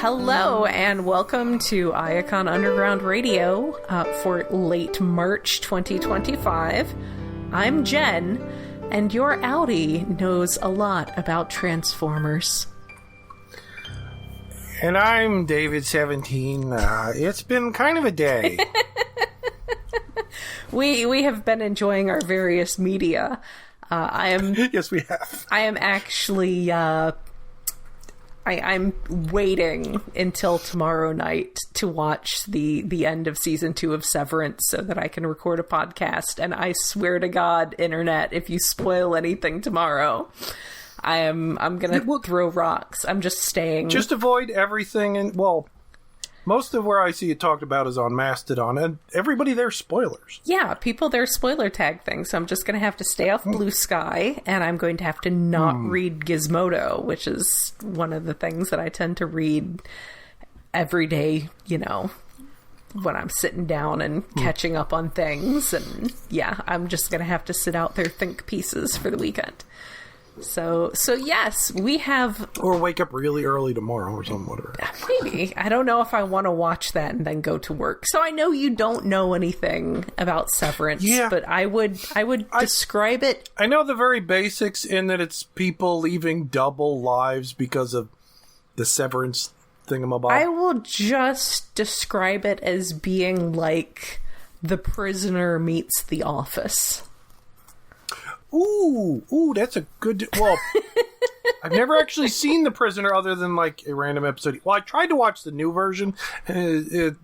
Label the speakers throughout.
Speaker 1: Hello and welcome to Iacon Underground Radio for late March 2025. I'm Jen, and your Audi knows a lot about Transformers.
Speaker 2: And I'm David 17. It's been kind of a day.
Speaker 1: We have been enjoying our various media.
Speaker 2: Yes, we have.
Speaker 1: I am actually I'm waiting until tomorrow night to watch the end of season 2 of Severance so that I can record a podcast. And I swear to God, internet, if you spoil anything tomorrow, I'm gonna throw rocks. I'm just staying.
Speaker 2: Just avoid everything, and most of where I see it talked about is on Mastodon, and everybody there's spoilers.
Speaker 1: Yeah, people there spoiler tag things, so I'm just going to have to stay off Blue Sky, and I'm going to have to not read Gizmodo, which is one of the things that I tend to read every day, when I'm sitting down and catching up on things, and yeah, I'm just going to have to sit out their think pieces for the weekend. So yes, we have...
Speaker 2: Or wake up really early tomorrow or something, whatever.
Speaker 1: Maybe. I don't know if I want to watch that and then go to work. So I know you don't know anything about Severance, but I would describe it...
Speaker 2: I know the very basics in that it's people leaving double lives because of the Severance thingamabob.
Speaker 1: I will just describe it as being like The Prisoner meets The Office.
Speaker 2: Ooh, that's a good... Well, I've never actually seen The Prisoner other than, like, a random episode. Well, I tried to watch the new version, and it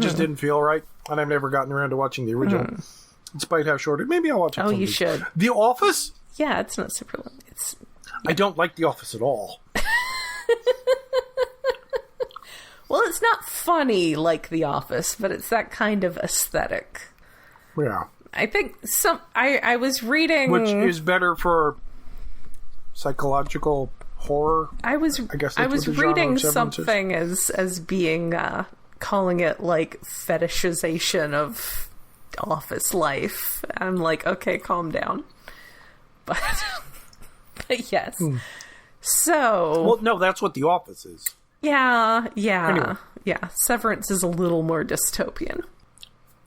Speaker 2: just didn't feel right, and I've never gotten around to watching the original, despite how short it... Maybe I'll watch it someday.
Speaker 1: You should.
Speaker 2: The Office?
Speaker 1: Yeah, it's not super long.
Speaker 2: I don't like The Office at all.
Speaker 1: Well, it's not funny like The Office, but it's that kind of aesthetic.
Speaker 2: Yeah.
Speaker 1: I think I was reading...
Speaker 2: Which is better for psychological horror.
Speaker 1: I was reading something as being, calling it like fetishization of office life. I'm like, okay, calm down. But yes. So...
Speaker 2: Well, no, that's what The Office is.
Speaker 1: Yeah.
Speaker 2: Anyway.
Speaker 1: Yeah. Severance is a little more dystopian.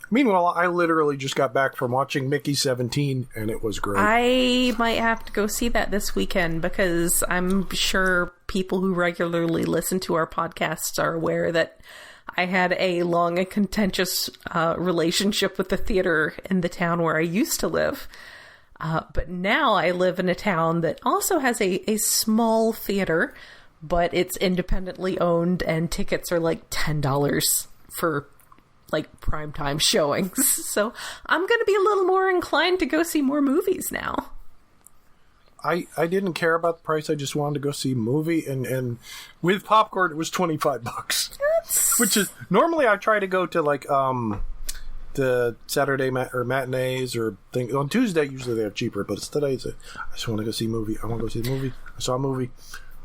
Speaker 2: Meanwhile, I literally just got back from watching Mickey 17, and it was great.
Speaker 1: I might have to go see that this weekend, because I'm sure people who regularly listen to our podcasts are aware that I had a long and contentious relationship with the theater in the town where I used to live. But now I live in a town that also has a small theater, but it's independently owned, and tickets are like $10 for like primetime showings. So I'm going to be a little more inclined to go see more movies now.
Speaker 2: I didn't care about the price. I just wanted to go see a movie, and with popcorn it was $25. Which is normally I try to go to like the Saturday or matinees or thing. On Tuesday usually they have cheaper, but it's today. I just want to go see a movie. I want to go see a movie. I saw a movie.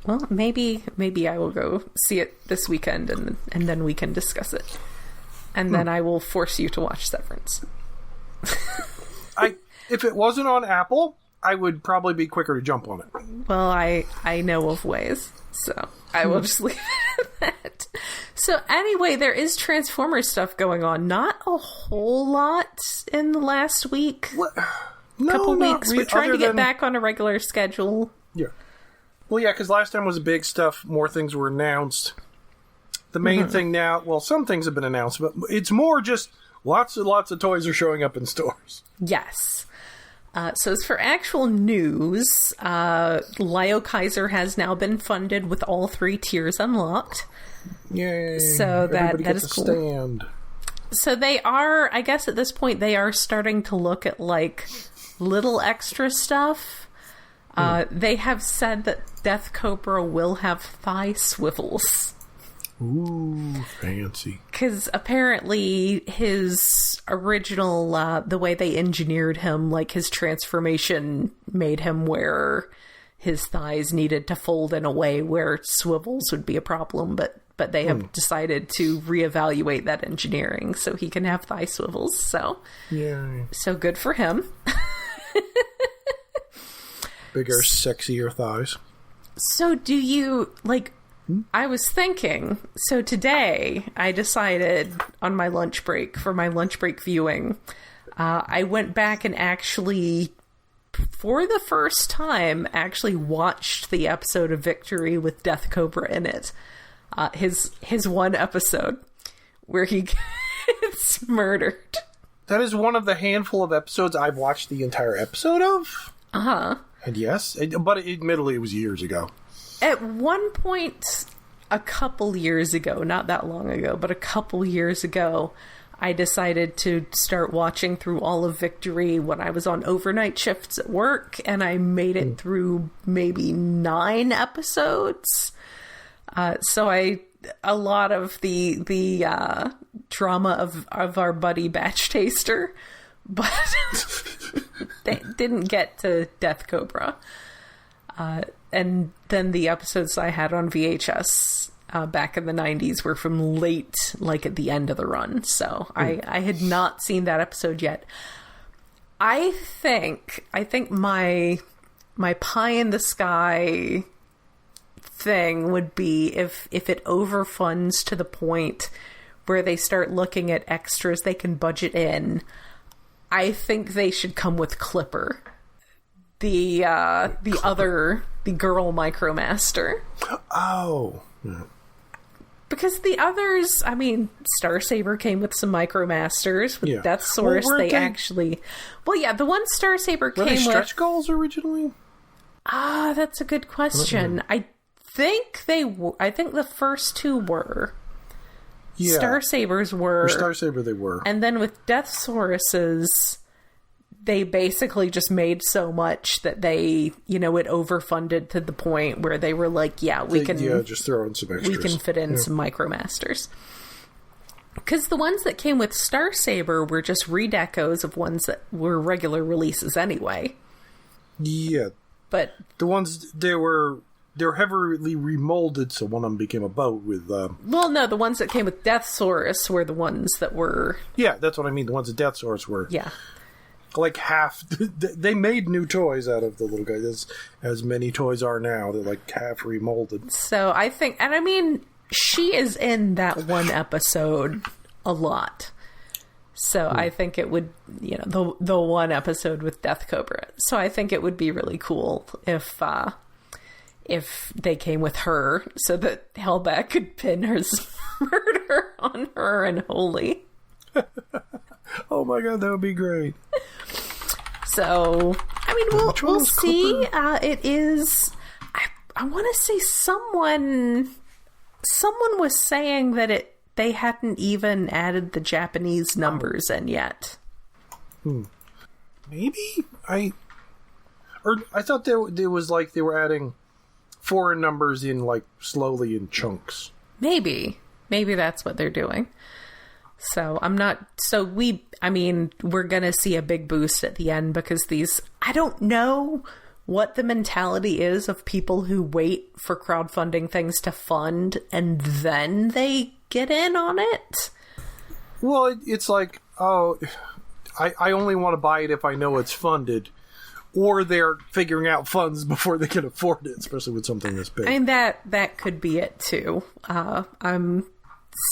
Speaker 1: Well, maybe I will go see it this weekend, and then we can discuss it. And then I will force you to watch Severance.
Speaker 2: If it wasn't on Apple, I would probably be quicker to jump on it.
Speaker 1: Well, I know of ways, so I will just leave it at that. So anyway, there is Transformers stuff going on. Not a whole lot in the last week. Couple weeks. We're trying to get back on a regular schedule.
Speaker 2: Yeah. Well, yeah, because last time was big stuff. More things were announced. The main thing now, well, some things have been announced, but it's more just lots and lots of toys are showing up in stores.
Speaker 1: Yes. So as for actual news, Leo Kaiser has now been funded with all 3 tiers unlocked.
Speaker 2: Yay.
Speaker 1: So that is cool.
Speaker 2: Stand.
Speaker 1: So they are, I guess at this point, they are starting to look at like little extra stuff. They have said that Death Cobra will have thigh swivels.
Speaker 2: Ooh, fancy.
Speaker 1: Because apparently his original, the way they engineered him, like his transformation made him where his thighs needed to fold in a way where swivels would be a problem, but they have decided to reevaluate that engineering so he can have thigh swivels. So,
Speaker 2: yay.
Speaker 1: So good for him.
Speaker 2: Bigger, sexier thighs.
Speaker 1: So do you, like... I was thinking, so today I decided on my lunch break, for my lunch break viewing, I went back and actually, for the first time, actually watched the episode of Victory with Death Cobra in it. His one episode where he gets murdered.
Speaker 2: That is one of the handful of episodes I've watched the entire episode of.
Speaker 1: Uh-huh.
Speaker 2: And yes, but admittedly it was years ago.
Speaker 1: At one point, a couple years ago, not that long ago, but a couple years ago, I decided to start watching through all of Victory when I was on overnight shifts at work, and I made it through maybe 9 episodes. So a lot of the drama of our buddy Batch Taster, but they didn't get to Death Cobra. And then the episodes I had on VHS back in the 90s were from late, like at the end of the run. So I had not seen that episode yet. I think my pie in the sky thing would be if it overfunds to the point where they start looking at extras they can budget in. I think they should come with Clipper, the girl Micromaster.
Speaker 2: Oh. Yeah.
Speaker 1: Because the others, I mean, Starsaber came with some Micromasters. With Deathsaurus, the one Starsaber came with... Were they
Speaker 2: stretch goals originally?
Speaker 1: That's a good question. I think the first 2 were. Yeah. Starsabers were.
Speaker 2: For Starsaber, they were.
Speaker 1: And then with Deathsauruses, they basically just made so much that they, it overfunded to the point where they were like,
Speaker 2: just throw in some extras.
Speaker 1: We can fit in some Micromasters. Because the ones that came with Starsaber were just redecos of ones that were regular releases anyway.
Speaker 2: Yeah.
Speaker 1: But
Speaker 2: the ones, they're heavily remolded, so one of them became a boat with... the
Speaker 1: ones that came with Deathsaurus were the ones that were...
Speaker 2: Yeah, that's what I mean. The ones that Deathsaurus were.
Speaker 1: Yeah.
Speaker 2: Like half... They made new toys out of the little guys, as many toys are now. They're like half remolded.
Speaker 1: So I think... And I mean, she is in that one episode a lot. So I think it would... the one episode with Death Cobra. So I think it would be really cool if they came with her, so that Hellback could pin his murder on her and Holy.
Speaker 2: Oh my god, that would be great.
Speaker 1: So, I mean, we'll see. It is... I want to say someone was saying that they hadn't even added the Japanese numbers in yet.
Speaker 2: Maybe? I thought there was like they were adding foreign numbers in like slowly in chunks.
Speaker 1: Maybe that's what they're doing. So we're gonna see a big boost at the end because I don't know what the mentality is of people who wait for crowdfunding things to fund and then they get in on it.
Speaker 2: Well, it's like, I only want to buy it if I know it's funded. Or they're figuring out funds before they can afford it, especially with something this big.
Speaker 1: And that could be it, too. I'm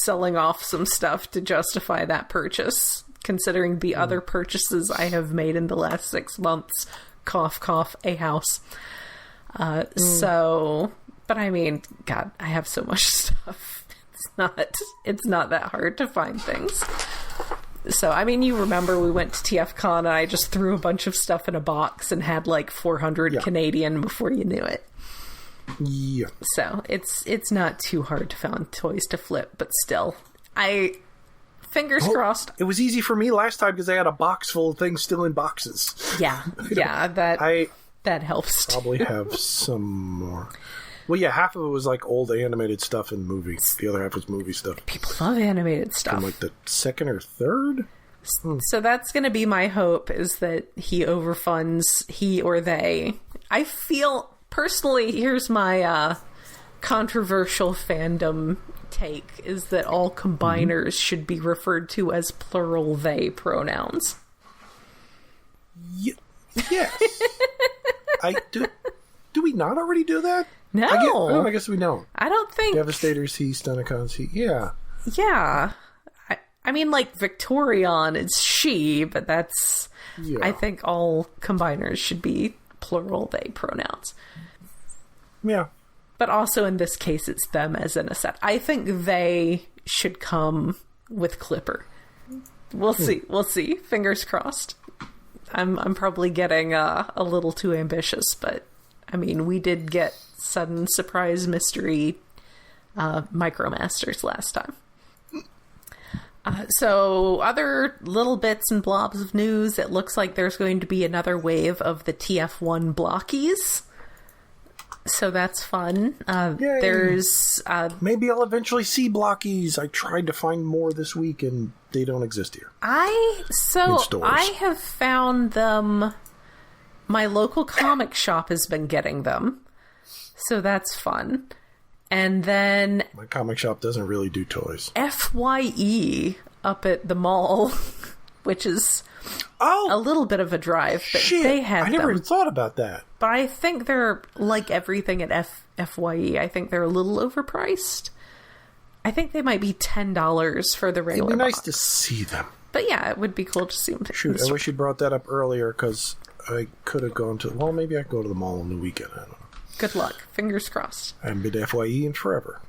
Speaker 1: selling off some stuff to justify that purchase, considering the other purchases I have made in the last 6 months. Cough, cough, a house. So, but I mean, God, I have so much stuff. It's not that hard to find things. So, I mean, you remember we went to TFCon and I just threw a bunch of stuff in a box and had like 400 Canadian before you knew it.
Speaker 2: Yeah.
Speaker 1: So, it's not too hard to find toys to flip, but still, fingers crossed.
Speaker 2: It was easy for me last time because I had a box full of things still in boxes.
Speaker 1: Yeah, that helps too.
Speaker 2: Probably have some more. Well, yeah, half of it was like old animated stuff and movies. The other half was movie stuff.
Speaker 1: People love animated stuff.
Speaker 2: From like the second or third?
Speaker 1: So that's going to be my hope, is that he overfunds, he or they. I feel, personally, here's my controversial fandom take, is that all combiners should be referred to as plural they pronouns.
Speaker 2: Yes. Do we not already do that?
Speaker 1: No.
Speaker 2: I guess we don't.
Speaker 1: I don't think...
Speaker 2: Devastators, he, Stunticons, he. Yeah.
Speaker 1: Yeah. I mean, like, Victorion is she, but that's... Yeah. I think all combiners should be plural they pronouns.
Speaker 2: Yeah.
Speaker 1: But also in this case, it's them as in a set. I think they should come with Clipper. We'll see. We'll see. Fingers crossed. I'm probably getting a little too ambitious, but I mean, we did get sudden surprise mystery Micromasters last time. So other little bits and blobs of news, it looks like there's going to be another wave of the TF1 blockies. So that's fun. There's...
Speaker 2: Maybe I'll eventually see blockies. I tried to find more this week and they don't exist here.
Speaker 1: I have found them... My local comic shop has been getting them. So that's fun. And then...
Speaker 2: My comic shop doesn't really do toys.
Speaker 1: FYE up at the mall, which is a little bit of a drive, but they have them.
Speaker 2: I never even thought about that.
Speaker 1: But I think they're, like everything at FYE, I think they're a little overpriced. I think they might be $10 for the regular
Speaker 2: box. It'd be nice
Speaker 1: box.
Speaker 2: to see them.
Speaker 1: But yeah, it would be cool to see them.
Speaker 2: Shoot, I wish you'd brought that up earlier, because I could have gone to... Well, maybe I could go to the mall on the weekend. I don't know.
Speaker 1: Good luck. Fingers crossed.
Speaker 2: I haven't been to FYE in forever.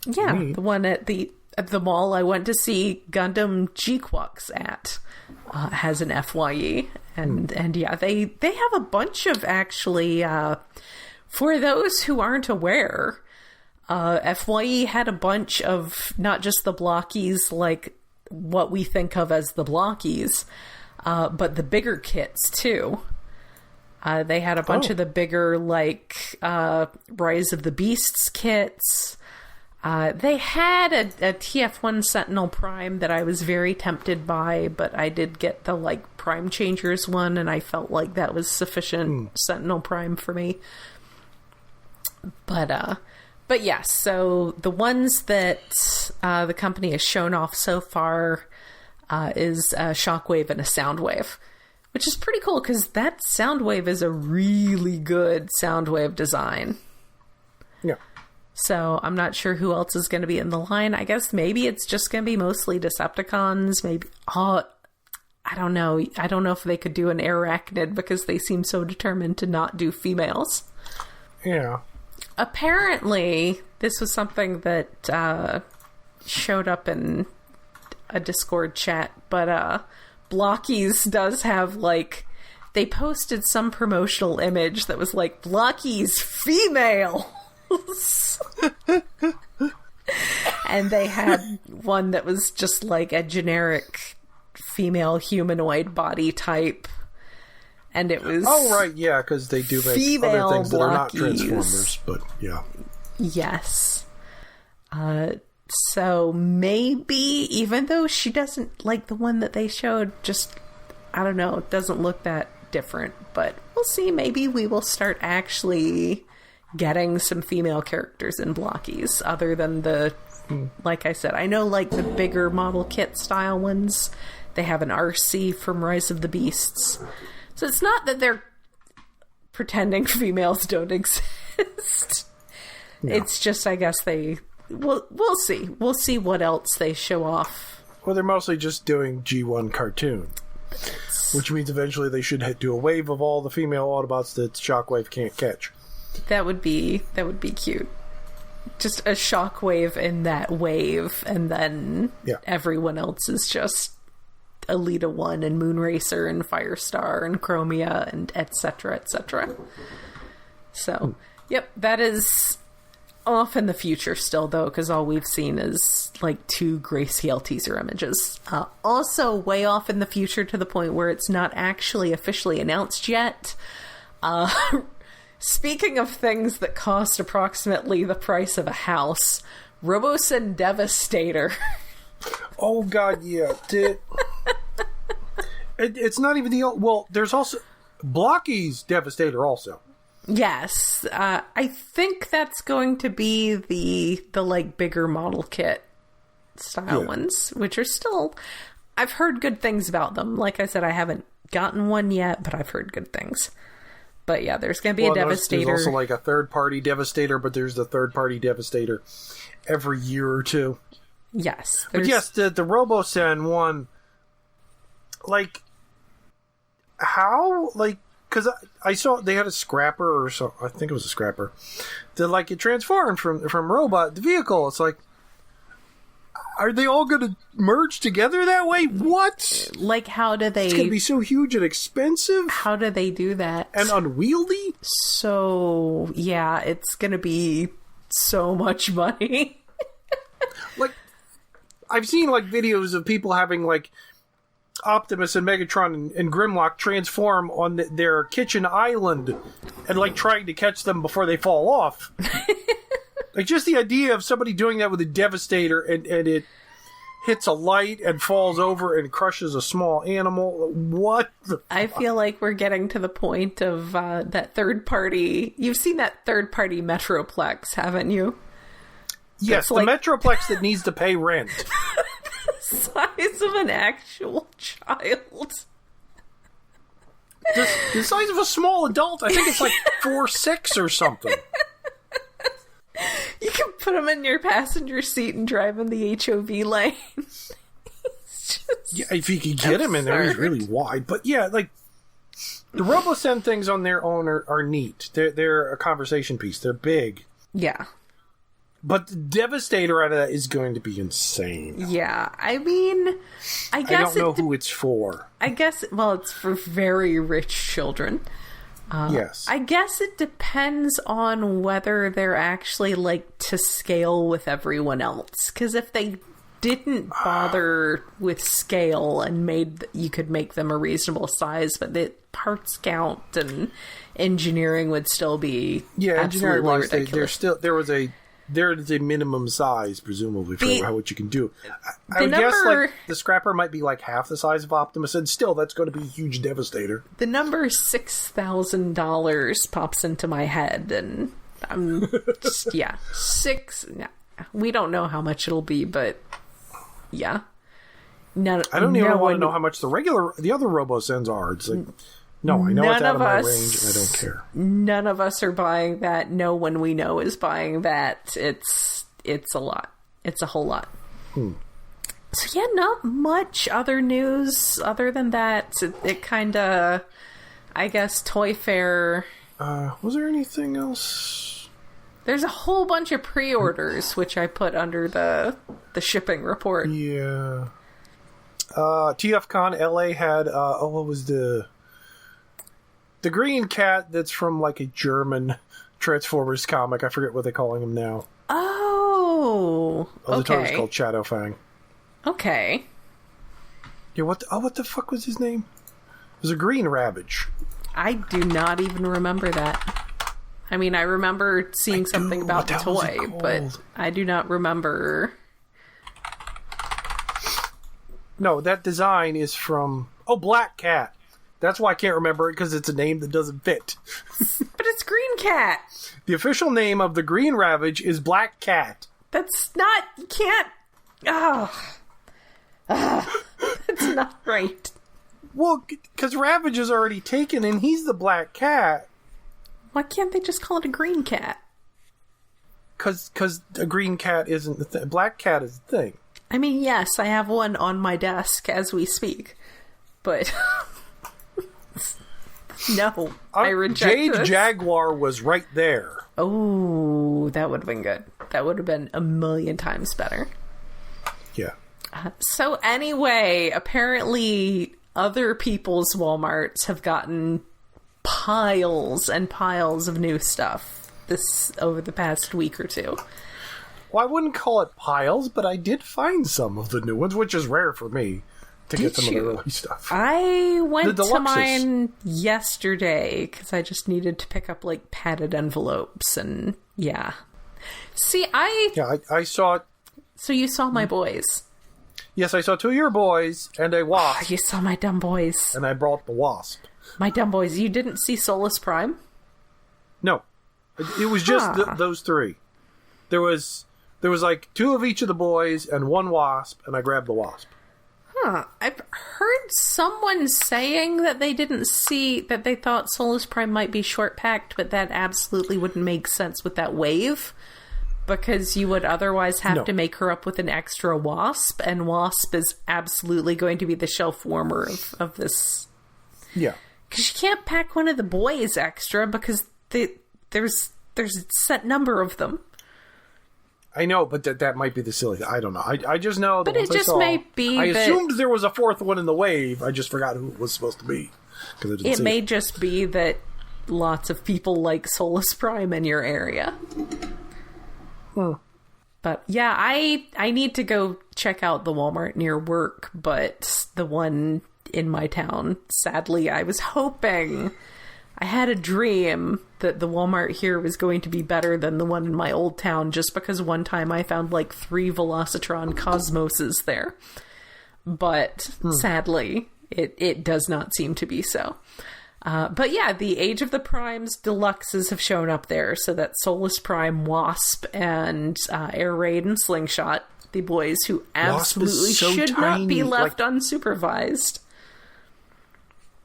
Speaker 1: Yeah, the one at the mall I went to see Gundam G-Quux at has an FYE. And yeah, they have a bunch of actually... for those who aren't aware, FYE had a bunch of not just the blockies like what we think of as the blockies, but the bigger kits too. They had a bunch of the bigger, like, Rise of the Beasts kits. They had a TF1 Sentinel Prime that I was very tempted by, but I did get the, like, Prime Changers one, and I felt like that was sufficient Sentinel Prime for me. But yes, so the ones that the company has shown off so far is a Shockwave and a Soundwave. Which is pretty cool, because that Soundwave is a really good Soundwave design.
Speaker 2: Yeah.
Speaker 1: So I'm not sure who else is going to be in the line. I guess maybe it's just going to be mostly Decepticons. Maybe... I don't know. I don't know if they could do an Arachnid, because they seem so determined to not do females.
Speaker 2: Yeah.
Speaker 1: Apparently, this was something that showed up in a Discord chat, but... Blockies does have, like, they posted some promotional image that was like, Blockies females! And they had one that was just like a generic female humanoid body type. And it was... Oh,
Speaker 2: right, yeah, because they do make other things that are not Transformers, but yeah.
Speaker 1: Yes. So maybe, even though she doesn't, like the one that they showed, just, I don't know, it doesn't look that different, but we'll see. Maybe we will start actually getting some female characters in blockies, other than the, like I said, I know like the bigger model kit style ones, they have an RC from Rise of the Beasts. So it's not that they're pretending females don't exist. No. It's just, I guess we'll see. We'll see what else they show off.
Speaker 2: Well, they're mostly just doing G1 cartoon. Which means eventually they should do a wave of all the female Autobots that Shockwave can't catch.
Speaker 1: That would be cute. Just a Shockwave in that wave, and then everyone else is just Elita 1 and Moonracer and Firestar and Chromia and etc. etc. So, yep, that is... off in the future still, though, because all we've seen is like 2 Grayscale teaser images. Also way off in the future to the point where it's not actually officially announced yet. Speaking of things that cost approximately the price of a house, Robosen Devastator.
Speaker 2: Oh god, yeah. It's not even the... Well, there's also... Blocky's Devastator also.
Speaker 1: Yes, I think that's going to be the like bigger model kit style ones, which are still, I've heard good things about them. Like I said, I haven't gotten one yet, but I've heard good things. But yeah, there's going to be a Devastator.
Speaker 2: There's also like a third-party Devastator, but there's the third-party Devastator every year or two.
Speaker 1: Yes.
Speaker 2: But yes, the Robosen one, like, how, like, because I saw they had a scrapper or so, I think it was a scrapper, that, like, it transformed from robot to vehicle. It's like, are they all going to merge together that way? What?
Speaker 1: Like, how do they...
Speaker 2: It's going to be so huge and expensive.
Speaker 1: How do they do that?
Speaker 2: And unwieldy?
Speaker 1: So, yeah, it's going to be so much money.
Speaker 2: Like, I've seen, like, videos of people having, like, Optimus and Megatron and Grimlock transform on their kitchen island and, like, trying to catch them before they fall off. Like, just the idea of somebody doing that with a Devastator and it hits a light and falls over and crushes a small animal. What the
Speaker 1: I feel like we're getting to the point of that third party... You've seen that third party Metroplex, haven't you?
Speaker 2: Yes, the Metroplex that needs to pay rent.
Speaker 1: The size of an actual child.
Speaker 2: The size of a small adult. I think it's like 4'6" or something.
Speaker 1: You can put him in your passenger seat and drive in the HOV lane.
Speaker 2: Yeah, if you could get him in there, he's really wide. But yeah, like, the Robosen things on their own are neat. They're a conversation piece. They're big.
Speaker 1: Yeah.
Speaker 2: But the Devastator out of that is going to be insane.
Speaker 1: Yeah, I mean, I guess
Speaker 2: I don't know who it's for.
Speaker 1: I guess, well, it's for very rich children.
Speaker 2: Yes.
Speaker 1: I guess it depends on whether they're actually, like, to scale with everyone else. Because if they didn't bother with scale and you could make them a reasonable size, but the parts count and engineering would still be absolutely ridiculous.
Speaker 2: There is a minimum size, presumably, for what you can do. I would guess, like, the scrapper might be like half the size of Optimus, and still, that's going to be a huge Devastator.
Speaker 1: The number $6,000 pops into my head, and I'm just, yeah. We don't know how much it'll be, but yeah.
Speaker 2: I don't even want to know how much the other Robosens are. It's like, no, I know it's out of my range, and I don't care.
Speaker 1: None of us are buying that. No one we know is buying that. It's a lot. It's a whole lot. So yeah, not much other news other than that. It kind of, I guess, Toy Fair.
Speaker 2: Was there anything else?
Speaker 1: There's a whole bunch of pre-orders, which I put under the shipping report.
Speaker 2: Yeah. TFCon LA had, what was the green cat that's from, like, a German Transformers comic. I forget what they're calling him now.
Speaker 1: Oh, okay.
Speaker 2: The toy's called Shadowfang.
Speaker 1: Okay.
Speaker 2: Yeah, what the fuck was his name? It was a green Ravage.
Speaker 1: I do not even remember that. I mean, I remember seeing something about the toy, but I do not remember.
Speaker 2: No, that design is from... Oh, Black Cat. That's why I can't remember it, because it's a name that doesn't fit.
Speaker 1: But it's Green Cat.
Speaker 2: The official name of the Green Ravage is Black Cat.
Speaker 1: That's not... You can't... It's not right.
Speaker 2: Well, because Ravage is already taken, and he's the Black Cat.
Speaker 1: Why can't they just call it a Green Cat?
Speaker 2: Because a Green Cat isn't the thing. Black Cat is the thing.
Speaker 1: I mean, yes, I have one on my desk as we speak. But... No, I reject
Speaker 2: Jade
Speaker 1: this.
Speaker 2: Jaguar was right there.
Speaker 1: Oh, that would have been good. That would have been 1,000,000 times better.
Speaker 2: Yeah.
Speaker 1: So anyway, apparently other people's Walmarts have gotten piles and piles of new stuff over the past week or two. Well,
Speaker 2: I wouldn't call it piles, but I did find some of the new ones, which is rare for me. To get some of the early stuff.
Speaker 1: I went to mine yesterday because I just needed to pick up, like, padded envelopes and yeah. See,
Speaker 2: I saw it.
Speaker 1: So you saw my boys?
Speaker 2: Yes, I saw two of your boys and a wasp.
Speaker 1: Oh, you saw my dumb boys.
Speaker 2: And I brought the wasp.
Speaker 1: My dumb boys. You didn't see Solus Prime?
Speaker 2: No, it was just those three. There was like two of each of the boys and one wasp, and I grabbed the wasp.
Speaker 1: I've heard someone saying that they didn't see, that they thought Solus Prime might be short-packed, but that absolutely wouldn't make sense with that wave, because you would otherwise have to make her up with an extra Wasp, and Wasp is absolutely going to be the shelf warmer of this.
Speaker 2: Yeah.
Speaker 1: Because you can't pack one of the boys extra, because there's a set number of them.
Speaker 2: I know, but that might be the silly thing. I don't know. I just know that
Speaker 1: but it just may be
Speaker 2: I assumed there was a fourth one in the wave. I just forgot who it was supposed to be.
Speaker 1: It may just be that lots of people like Solus Prime in your area. But yeah, I need to go check out the Walmart near work, but the one in my town, sadly, I was hoping... I had a dream that the Walmart here was going to be better than the one in my old town, just because one time I found like 3 Velocitron Cosmoses there. But sadly, it does not seem to be so. But yeah, the Age of the Primes Deluxes have shown up there, so that Solus Prime, Wasp, and Air Raid and Slingshot, the boys who absolutely should not be left unsupervised.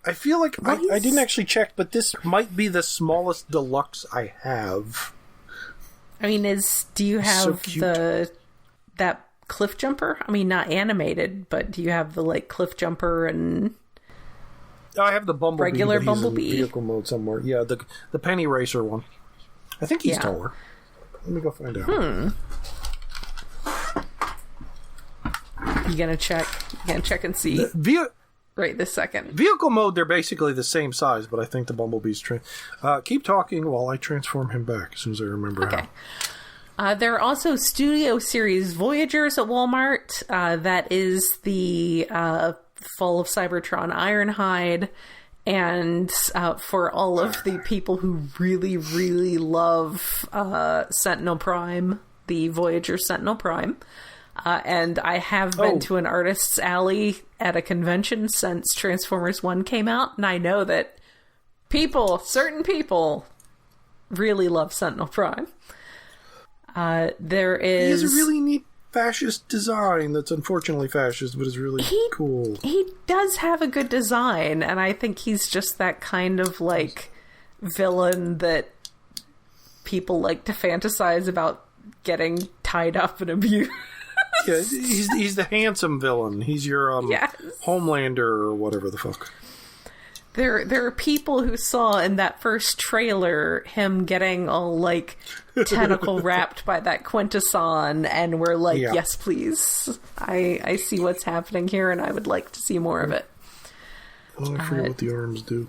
Speaker 2: I feel like I didn't actually check, but this might be the smallest deluxe I have.
Speaker 1: I mean, do you have that cliff jumper? I mean, not animated, but do you have the like cliff jumper and
Speaker 2: I have the Bumblebee,
Speaker 1: regular
Speaker 2: but
Speaker 1: Bumblebee
Speaker 2: he's in vehicle mode somewhere. Yeah, the Penny Racer one. I think he's taller. Let me go find out.
Speaker 1: You gonna check? You gonna check and see? Right this second.
Speaker 2: Vehicle mode, they're basically the same size, but I think the Bumblebee's... keep talking while I transform him back, as soon as I remember how.
Speaker 1: There are also Studio Series Voyagers at Walmart. That is the Fall of Cybertron Ironhide. And for all of the people who really, really love Sentinel Prime, the Voyager Sentinel Prime... and I have been to an artist's alley at a convention since Transformers 1 came out, and I know that certain people, really love Sentinel Prime. There is...
Speaker 2: He has a really neat fascist design that's unfortunately fascist, but is really cool.
Speaker 1: He does have a good design, and I think he's just that kind of, like, villain that people like to fantasize about getting tied up and abused.
Speaker 2: Yeah, he's the handsome villain. He's your Homelander or whatever the fuck.
Speaker 1: There are people who saw in that first trailer him getting all like tentacle wrapped by that Quintesson, and we're like, yes, please. I see what's happening here, and I would like to see more of it.
Speaker 2: Oh, I forget what the arms do.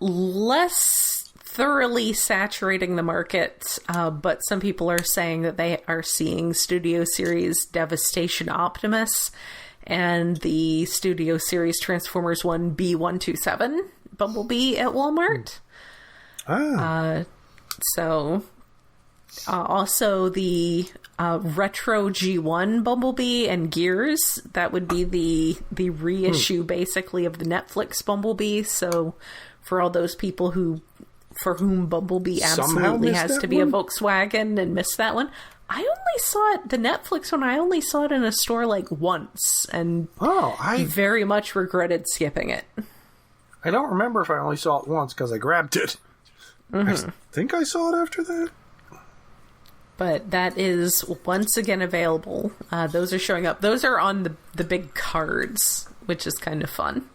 Speaker 1: Less thoroughly saturating the market, but some people are saying that they are seeing Studio Series Devastation Optimus and the Studio Series Transformers 1 B127 Bumblebee at Walmart. Also the Retro G1 Bumblebee and Gears. That would be the reissue basically of the Netflix Bumblebee. So for all those people for whom Bumblebee absolutely has to be a Volkswagen and missed that one. I only saw it, the Netflix one, I only saw it in a store like once, and I very much regretted skipping it.
Speaker 2: I don't remember if I only saw it once because I grabbed it. I think I saw it after that.
Speaker 1: But that is once again available. Those are showing up. Those are on the big cards, which is kind of fun.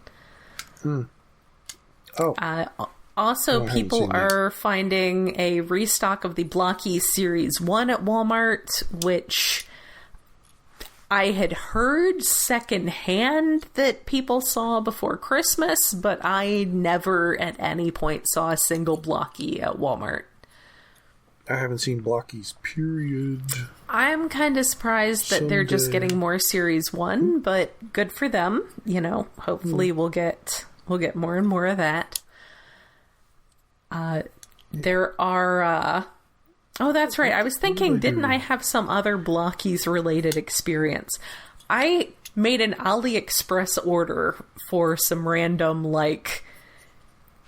Speaker 1: Also, people are finding a restock of the Blocky Series 1 at Walmart, which I had heard secondhand that people saw before Christmas, but I never at any point saw a single Blocky at Walmart.
Speaker 2: I haven't seen Blockies, period.
Speaker 1: I'm kind of surprised that they're just getting more Series 1, but good for them. You know, hopefully we'll get more and more of that. There are, oh, that's right. I was thinking, didn't I have some other Blockies related experience? I made an AliExpress order for some random, like,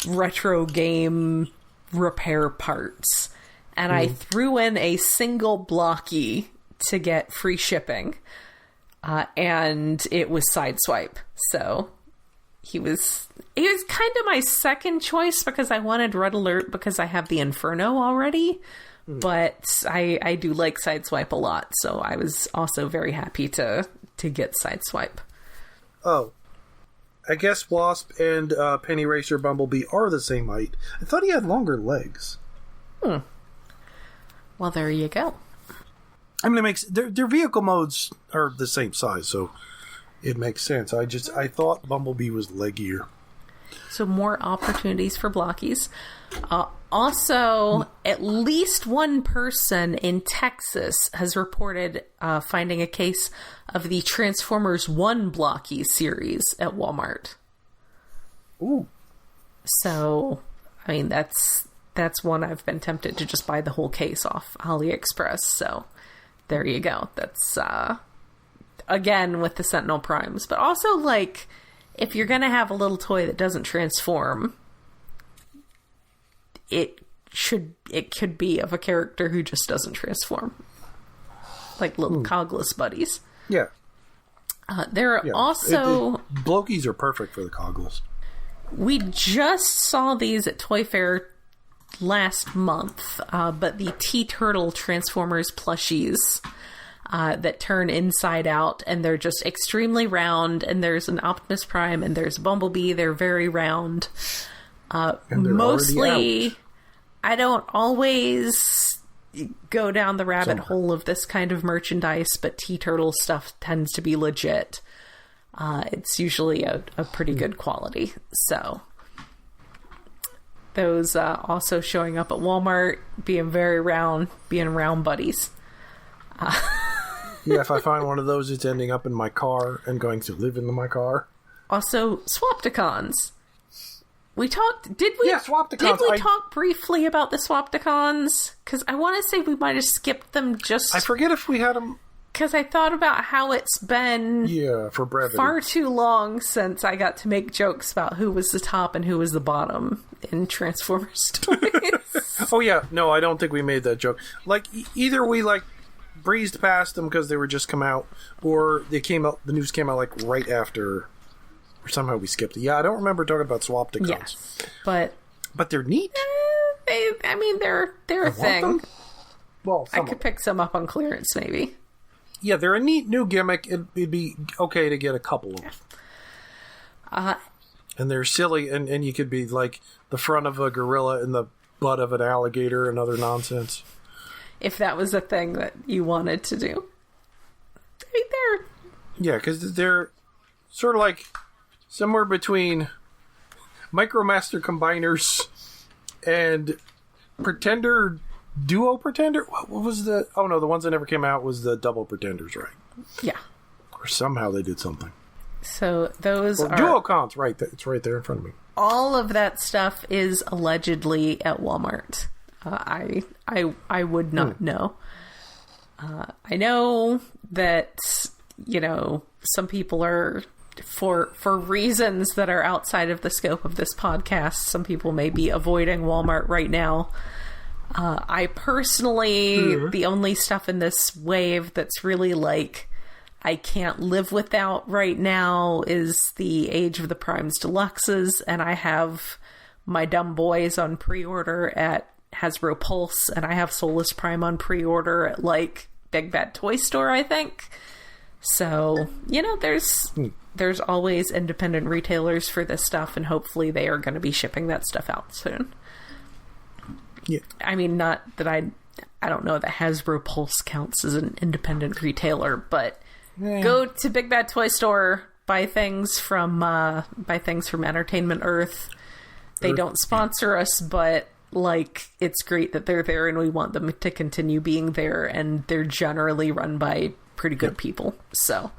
Speaker 1: retro game repair parts. And I threw in a single Blocky to get free shipping. and it was Sideswipe. So he was kind of my second choice because I wanted Red Alert because I have the Inferno already. But I do like Sideswipe a lot, so I was also very happy to get Sideswipe.
Speaker 2: Oh. I guess Wasp and Penny Racer Bumblebee are the same height. I thought he had longer legs.
Speaker 1: Well, there you go.
Speaker 2: I mean, it makes their vehicle modes are the same size, so it makes sense. I thought Bumblebee was leggier.
Speaker 1: So more opportunities for blockies. Also, at least one person in Texas has reported finding a case of the Transformers 1 Blocky series at Walmart.
Speaker 2: Ooh.
Speaker 1: So, I mean, that's one I've been tempted to just buy the whole case off AliExpress. So, there you go. That's, again, with the Sentinel Primes. But also, like, if you're going to have a little toy that doesn't transform, it could be of a character who just doesn't transform. Like little cogless buddies.
Speaker 2: Yeah.
Speaker 1: There are also...
Speaker 2: Blokies are perfect for the cogless.
Speaker 1: We just saw these at Toy Fair last month, but the T-Turtle Transformers plushies that turn inside out, and they're just extremely round, and there's an Optimus Prime, and there's Bumblebee. They're very round. Mostly, I don't always go down the rabbit hole of this kind of merchandise, but T-Turtle stuff tends to be legit. It's usually a pretty good quality. So those also showing up at Walmart, being very round, being round buddies.
Speaker 2: Yeah, if I find one of those, it's ending up in my car and going to live in my car.
Speaker 1: Also, Swapticons. We talked, did we?
Speaker 2: Yeah, Swapticons.
Speaker 1: Did we talk briefly about the Swapticons? Because I want to say we might have skipped them just...
Speaker 2: I forget if we had them...
Speaker 1: Because I thought about how it's been...
Speaker 2: Yeah, for brevity.
Speaker 1: Far too long since I got to make jokes about who was the top and who was the bottom in Transformers toys.
Speaker 2: Oh, yeah. No, I don't think we made that joke. Like, either we, like, breezed past them because they were just come out, or they came out, the news came out, like, right after... Or somehow we skipped it. Yeah, I don't remember talking about Swapticons.
Speaker 1: Yes, but
Speaker 2: they're neat.
Speaker 1: They're a thing.
Speaker 2: Them? Well,
Speaker 1: I could pick some up on clearance, maybe.
Speaker 2: Yeah, they're a neat new gimmick. It'd be okay to get a couple of them. And they're silly, and you could be like the front of a gorilla and the butt of an alligator and other nonsense.
Speaker 1: If that was a thing that you wanted to do. I mean,
Speaker 2: yeah, because they're sort of like somewhere between Micromaster Combiners and Duo Pretender? What was the... Oh, no, the ones that never came out was the Double Pretenders, right?
Speaker 1: Yeah.
Speaker 2: Or somehow they did something.
Speaker 1: So those are...
Speaker 2: Duocons, right. It's right there in front of me.
Speaker 1: All of that stuff is allegedly at Walmart. I would not know. I know that, some people are... For reasons that are outside of the scope of this podcast, some people may be avoiding Walmart right now. I personally, the only stuff in this wave that's really like I can't live without right now is the Age of the Primes Deluxes, and I have my Dumb Boys on pre-order at Hasbro Pulse, and I have Soulless Prime on pre-order at like Big Bad Toy Store, I think. So, there's always independent retailers for this stuff, and hopefully they are going to be shipping that stuff out soon.
Speaker 2: Yeah.
Speaker 1: I mean, not that I don't know that Hasbro Pulse counts as an independent retailer, but go to Big Bad Toy Store, buy things from Entertainment Earth. They don't sponsor us, but like it's great that they're there, and we want them to continue being there, and they're generally run by pretty good people. So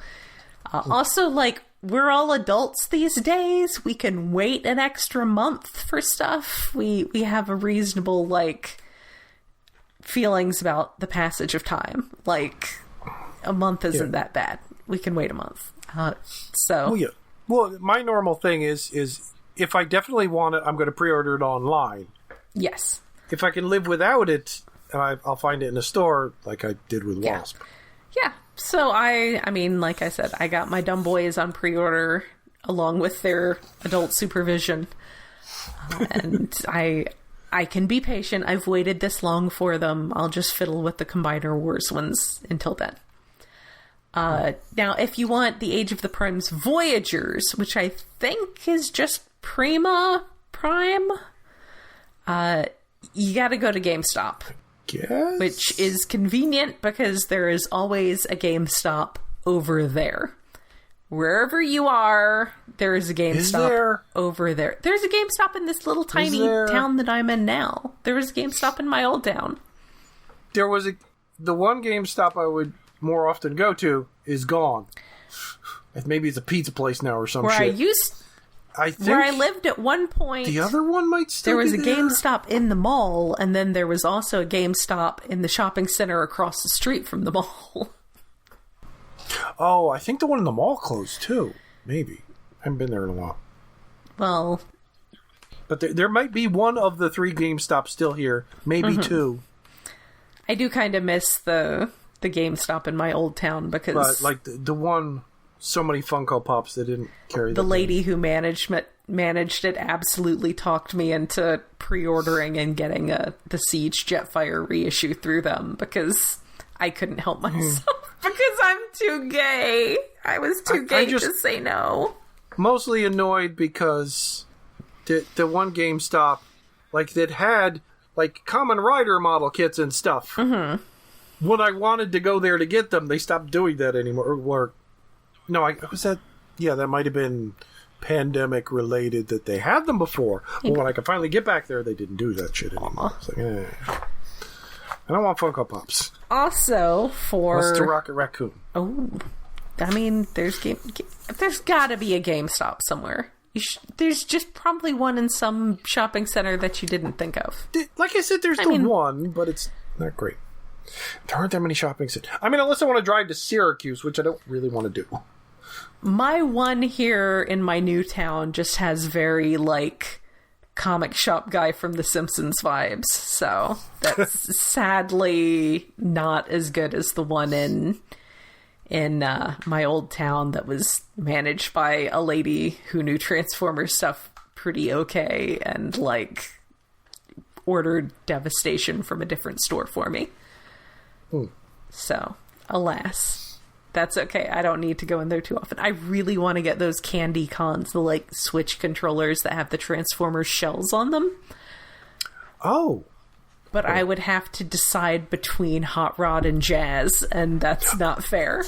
Speaker 1: also, like, we're all adults these days. We can wait an extra month for stuff. We have a reasonable, like, feelings about the passage of time. Like, a month isn't that bad. We can wait a month.
Speaker 2: Oh, yeah. Well, my normal thing is if I definitely want it, I'm going to pre-order it online.
Speaker 1: Yes.
Speaker 2: If I can live without it, I'll find it in a store like I did with Wasp.
Speaker 1: Yeah. So I mean, like I said, I got my Dumb Boys on pre-order along with their adult supervision. And I can be patient. I've waited this long for them. I'll just fiddle with the Combiner Wars ones until then. Now, if you want the Age of the Prime's Voyagers, which I think is just Prima Prime, you gotta go to GameStop.
Speaker 2: Yes.
Speaker 1: Which is convenient because there is always a GameStop over there. Wherever you are, there is a GameStop over there. There's a GameStop in this little tiny town that I'm in now. There was a GameStop in my old town.
Speaker 2: There was the one GameStop I would more often go to is gone. Maybe it's a pizza place now or some shit.
Speaker 1: Where I lived at one point,
Speaker 2: the other one might still
Speaker 1: be there.
Speaker 2: There
Speaker 1: was a GameStop in the mall, and then there was also a GameStop in the shopping center across the street from the mall.
Speaker 2: Oh, I think the one in the mall closed too. Maybe. I haven't been there in a while.
Speaker 1: Well,
Speaker 2: but there might be one of the 3 GameStops still here. Maybe 2.
Speaker 1: I do kind of miss the GameStop in my old town because...
Speaker 2: But, like, the one... So many Funko Pops that didn't carry
Speaker 1: the lady who managed it absolutely talked me into pre-ordering and getting the Siege Jetfire reissue through them because I couldn't help myself because I'm too gay. I was too gay to say no.
Speaker 2: Mostly annoyed because the one GameStop, like, that had, like, Kamen Rider model kits and stuff. Mm-hmm. When I wanted to go there to get them, they stopped doing that anymore. No, that might have been pandemic related that they had them before. But when I could finally get back there, they didn't do that shit anymore. It's like, I don't want Funko Pops.
Speaker 1: Also,
Speaker 2: What's the Rocket Raccoon?
Speaker 1: Oh, I mean, there's got to be a GameStop somewhere. There's just probably one in some shopping center that you didn't think of.
Speaker 2: Like I said, there's one, but it's not great. There aren't that many shopping centers. I mean, unless I want to drive to Syracuse, which I don't really want to do.
Speaker 1: My one here in my new town just has very, like, comic shop guy from The Simpsons vibes. So that's sadly not as good as the one in my old town that was managed by a lady who knew Transformers stuff pretty okay and, like, ordered Devastation from a different store for me. So, alas, that's okay. I don't need to go in there too often. I really want to get those Candy Cons, the, like, Switch controllers that have the Transformers shells on them.
Speaker 2: Oh.
Speaker 1: But I would have to decide between Hot Rod and Jazz, and that's not fair.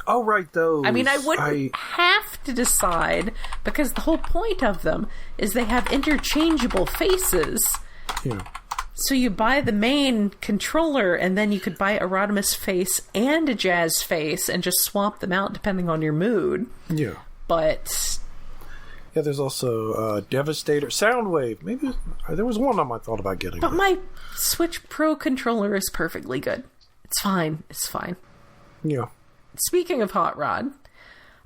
Speaker 2: Oh, right, those.
Speaker 1: I mean, I wouldn't have to decide, because the whole point of them is they have interchangeable faces.
Speaker 2: Yeah.
Speaker 1: So you buy the main controller, and then you could buy a Rodimus face and a Jazz face, and just swap them out depending on your mood.
Speaker 2: Yeah.
Speaker 1: But...
Speaker 2: yeah, there's also Devastator, Soundwave. Maybe there was one of them I thought about getting.
Speaker 1: But my Switch Pro controller is perfectly good. It's fine. It's fine.
Speaker 2: Yeah.
Speaker 1: Speaking of Hot Rod,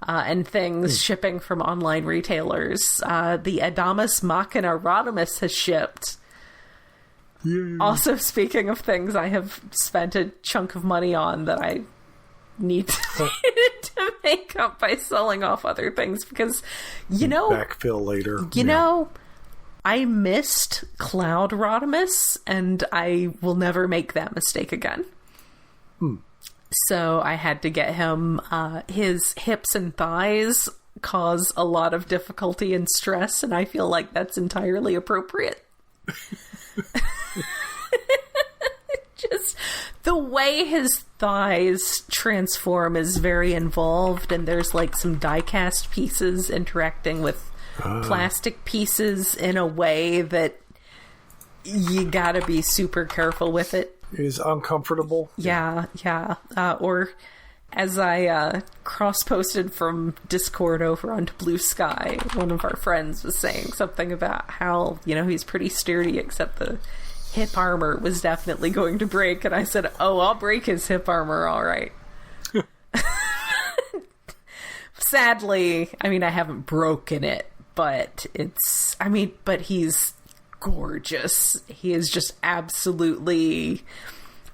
Speaker 1: and things shipping from online retailers, the Adamas Machina Rodimus has shipped.
Speaker 2: Yay.
Speaker 1: Also, speaking of things I have spent a chunk of money on that I need to make up by selling off other things, because, you know...
Speaker 2: backfill later.
Speaker 1: You know, I missed Cloud Rodimus, and I will never make that mistake again. So I had to get him... his hips and thighs cause a lot of difficulty and stress, and I feel like that's entirely appropriate. Just the way his thighs transform is very involved, and there's like some die-cast pieces interacting with plastic pieces in a way that you gotta be super careful with it.
Speaker 2: It is uncomfortable.
Speaker 1: Yeah. Or as I cross-posted from Discord over onto Blue Sky, one of our friends was saying something about how, you know, he's pretty sturdy, except the hip armor was definitely going to break. And I said, oh, I'll break his hip armor, all right. Sadly, I mean, I haven't broken it, but but he's gorgeous. He is just absolutely...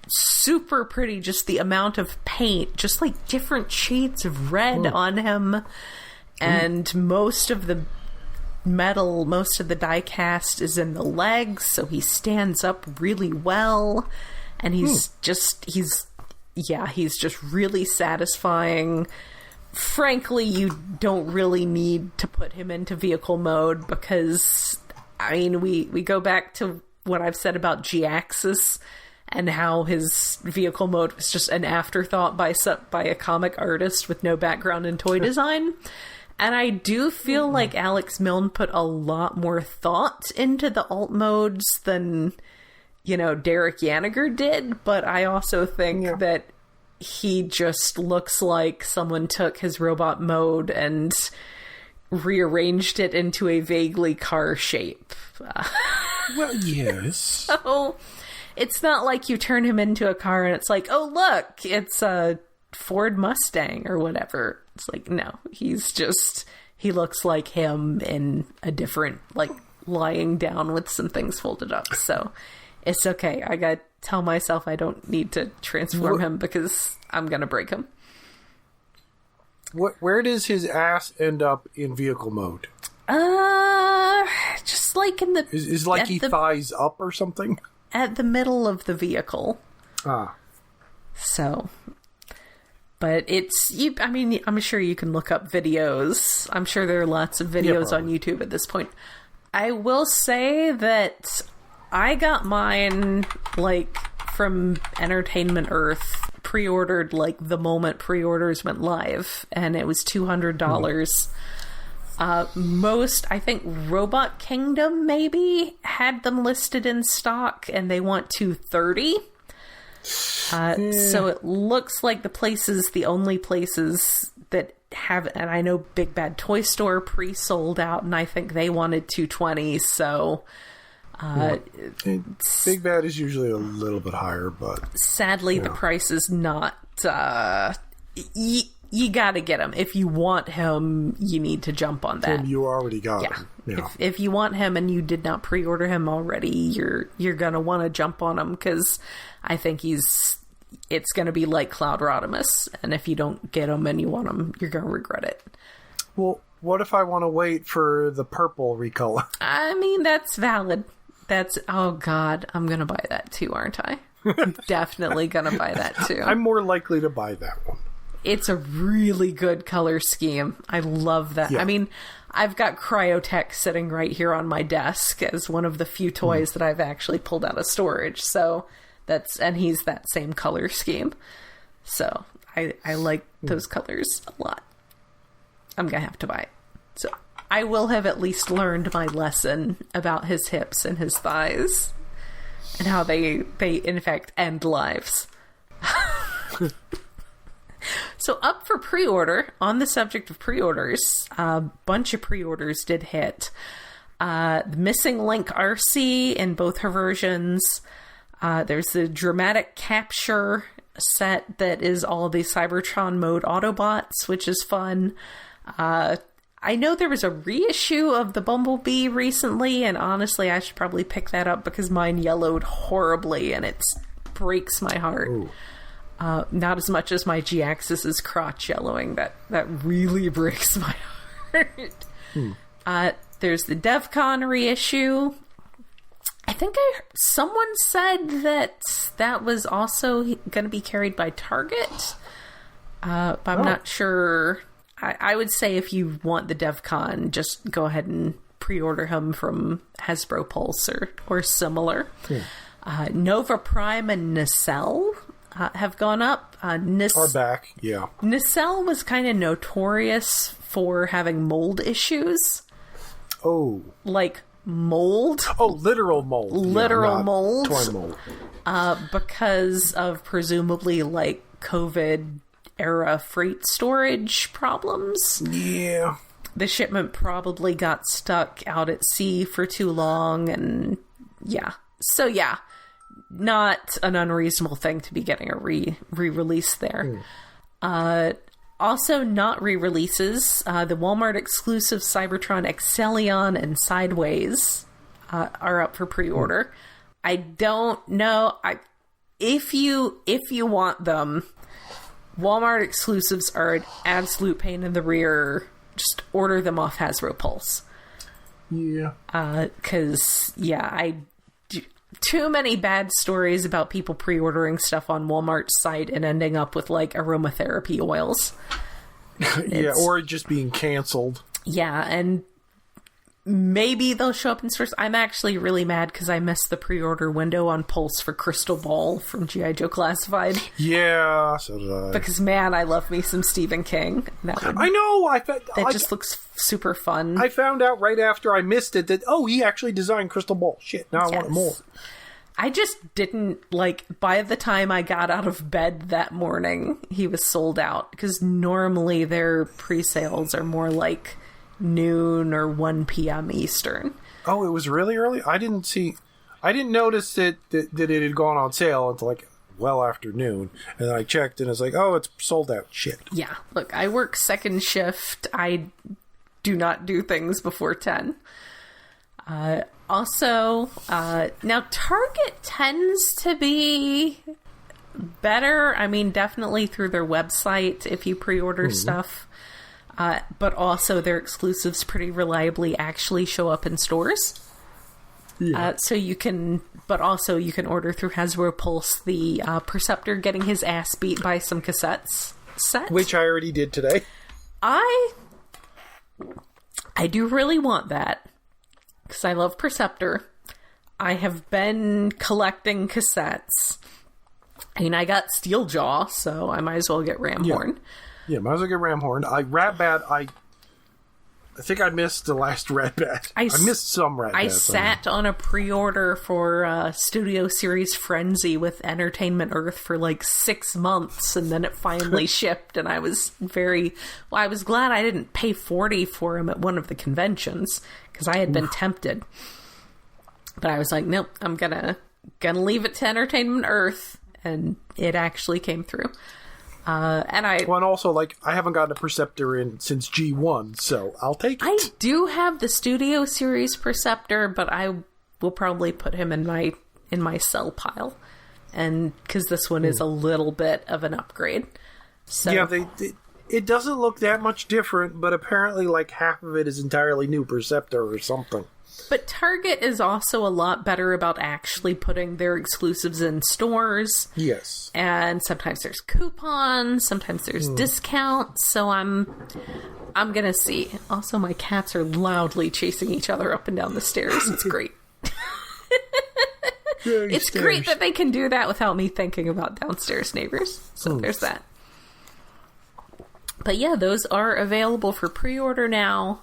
Speaker 1: super pretty. Just the amount of paint, just like different shades of red on him. And most of the metal, most of the die cast is in the legs, so he stands up really well. And he's just really satisfying. Frankly, you don't really need to put him into vehicle mode because, I mean, we go back to what I've said about G-Axis and how his vehicle mode was just an afterthought by a comic artist with no background in toy design. And I do feel like Alex Milne put a lot more thought into the alt modes than, Derek Yaniger did. But I also think that he just looks like someone took his robot mode and rearranged it into a vaguely car shape.
Speaker 2: Well, yes.
Speaker 1: So it's not like you turn him into a car and it's like, oh, look, it's a Ford Mustang or whatever. It's like, no, he looks like him in a different, like, lying down with some things folded up. So it's okay. I gotta tell myself I don't need to transform him because I'm gonna break him.
Speaker 2: Where does his ass end up in vehicle mode?
Speaker 1: Just like in the...
Speaker 2: Is like he thighs up or something?
Speaker 1: At the middle of the vehicle. So... But I'm sure you can look up videos. I'm sure there are lots of videos on YouTube at this point. I will say that I got mine, like, from Entertainment Earth, pre-ordered, like, the moment pre-orders went live, and it was $200. I think Robot Kingdom, maybe, had them listed in stock, and they want $230. So it looks like the only places that have, and I know Big Bad Toy Store pre-sold out, and I think they wanted $220. So
Speaker 2: Big Bad is usually a little bit higher, but
Speaker 1: sadly the price is not. You got to get him if you want him. You need to jump on that.
Speaker 2: You already got him. Yeah.
Speaker 1: If you want him and you did not pre-order him already, you're gonna want to jump on him because I think it's gonna be like Cloud Rodimus, and if you don't get him and you want him, you're gonna regret it.
Speaker 2: Well, what if I want to wait for the purple recolor?
Speaker 1: I mean, that's valid. Oh god, I'm gonna buy that too, aren't I? Definitely gonna buy that too.
Speaker 2: I'm more likely to buy that one.
Speaker 1: It's a really good color scheme. I love that. Yeah. I mean, I've got Cryotech sitting right here on my desk as one of the few toys that I've actually pulled out of storage. So and he's that same color scheme. So I like those colors a lot. I'm going to have to buy it. So I will have at least learned my lesson about his hips and his thighs and how they in fact end lives. So up for pre-order, on the subject of pre-orders, a bunch of pre-orders did hit. The Missing Link RC in both her versions. There's the Dramatic Capture set that is all the Cybertron mode Autobots, which is fun. I know there was a reissue of the Bumblebee recently, and honestly, I should probably pick that up because mine yellowed horribly, and it breaks my heart. Ooh. Not as much as my G-Axis's crotch yellowing. That really breaks my heart. There's the DevCon reissue. I think someone said that was also going to be carried by Target. But I'm not sure. I would say if you want the DevCon, just go ahead and pre-order him from Hasbro Pulse or similar. Nova Prime and Nacelle have gone up.
Speaker 2: Are back, yeah.
Speaker 1: Nacelle was kind of notorious for having mold issues.
Speaker 2: Oh.
Speaker 1: Like mold.
Speaker 2: Oh, literal mold.
Speaker 1: Literal mold.
Speaker 2: Toy mold.
Speaker 1: Because of presumably like COVID era freight storage problems.
Speaker 2: Yeah.
Speaker 1: The shipment probably got stuck out at sea for too long, and yeah. So yeah. Not an unreasonable thing to be getting a re-release there. Also not re-releases. The Walmart exclusive Cybertron Excellion and Sideways are up for pre-order. I don't know. if you want them, Walmart exclusives are an absolute pain in the rear. Just order them off Hasbro Pulse.
Speaker 2: Yeah.
Speaker 1: Because, too many bad stories about people pre-ordering stuff on Walmart's site and ending up with, like, aromatherapy oils.
Speaker 2: Yeah, or just being canceled.
Speaker 1: Yeah, and maybe they'll show up in stores. I'm actually really mad because I missed the pre-order window on Pulse for Crystal Ball from G.I. Joe Classified.
Speaker 2: Yeah, so did I.
Speaker 1: Because, man, I love me some Stephen King.
Speaker 2: I know!
Speaker 1: That just looks super fun.
Speaker 2: I found out right after I missed it that, he actually designed Crystal Ball. Shit, now I want more.
Speaker 1: I just didn't, by the time I got out of bed that morning, he was sold out. Because normally their pre-sales are more like noon or 1 p.m. Eastern. Oh,
Speaker 2: it was really early? I didn't notice that it had gone on sale until well after noon. And I checked and it's it's sold out. Shit.
Speaker 1: Yeah. Look, I work second shift. I do not do things before 10. Also, now Target tends to be better. I mean, definitely through their website if you pre-order stuff. But also their exclusives pretty reliably actually show up in stores. Yeah. But also you can order through Hasbro Pulse the Perceptor getting his ass beat by some cassettes set.
Speaker 2: Which I already did today.
Speaker 1: I do really want that. Because I love Perceptor. I have been collecting cassettes. I mean, I got Steeljaw, so I might as well get Ramhorn.
Speaker 2: Yeah, might as well get Ramhorn. Ratbat, I think I missed the last Ratbat. I missed some Ratbat.
Speaker 1: I sat on a pre-order for Studio Series Frenzy with Entertainment Earth for 6 months, and then it finally shipped, and I was glad I didn't pay $40 for him at one of the conventions, because I had been tempted. But I was like, nope, I'm gonna leave it to Entertainment Earth, and it actually came through. And
Speaker 2: also, I haven't gotten a Perceptor in since G1, so I'll take it.
Speaker 1: I do have the Studio Series Perceptor, but I will probably put him in my sell pile, and because this one is a little bit of an upgrade. So
Speaker 2: yeah, it doesn't look that much different, but apparently, half of it is entirely new Perceptor or something.
Speaker 1: But Target is also a lot better about actually putting their exclusives in stores.
Speaker 2: Yes.
Speaker 1: And sometimes there's coupons, sometimes there's discounts, so I'm gonna see. Also, my cats are loudly chasing each other up and down the stairs. It's great. It's great that they can do that without me thinking about downstairs neighbors. So there's that. But yeah, those are available for pre-order now.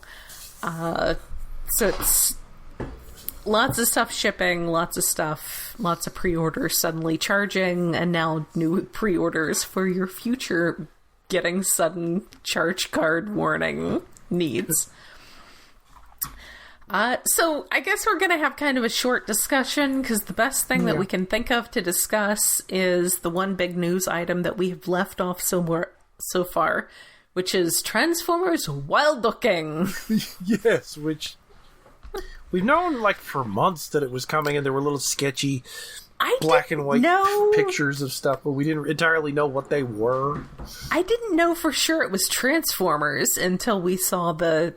Speaker 1: So it's lots of stuff shipping, lots of pre-orders suddenly charging, and now new pre-orders for your future getting sudden charge card warning needs. So I guess we're going to have kind of a short discussion, because the best thing that we can think of to discuss is the one big news item that we have left off so far, which is Transformers Wild Looking.
Speaker 2: Yes, which we've known for months that it was coming, and there were little sketchy black and white pictures of stuff, but we didn't entirely know what they were.
Speaker 1: I didn't know for sure it was Transformers until we saw the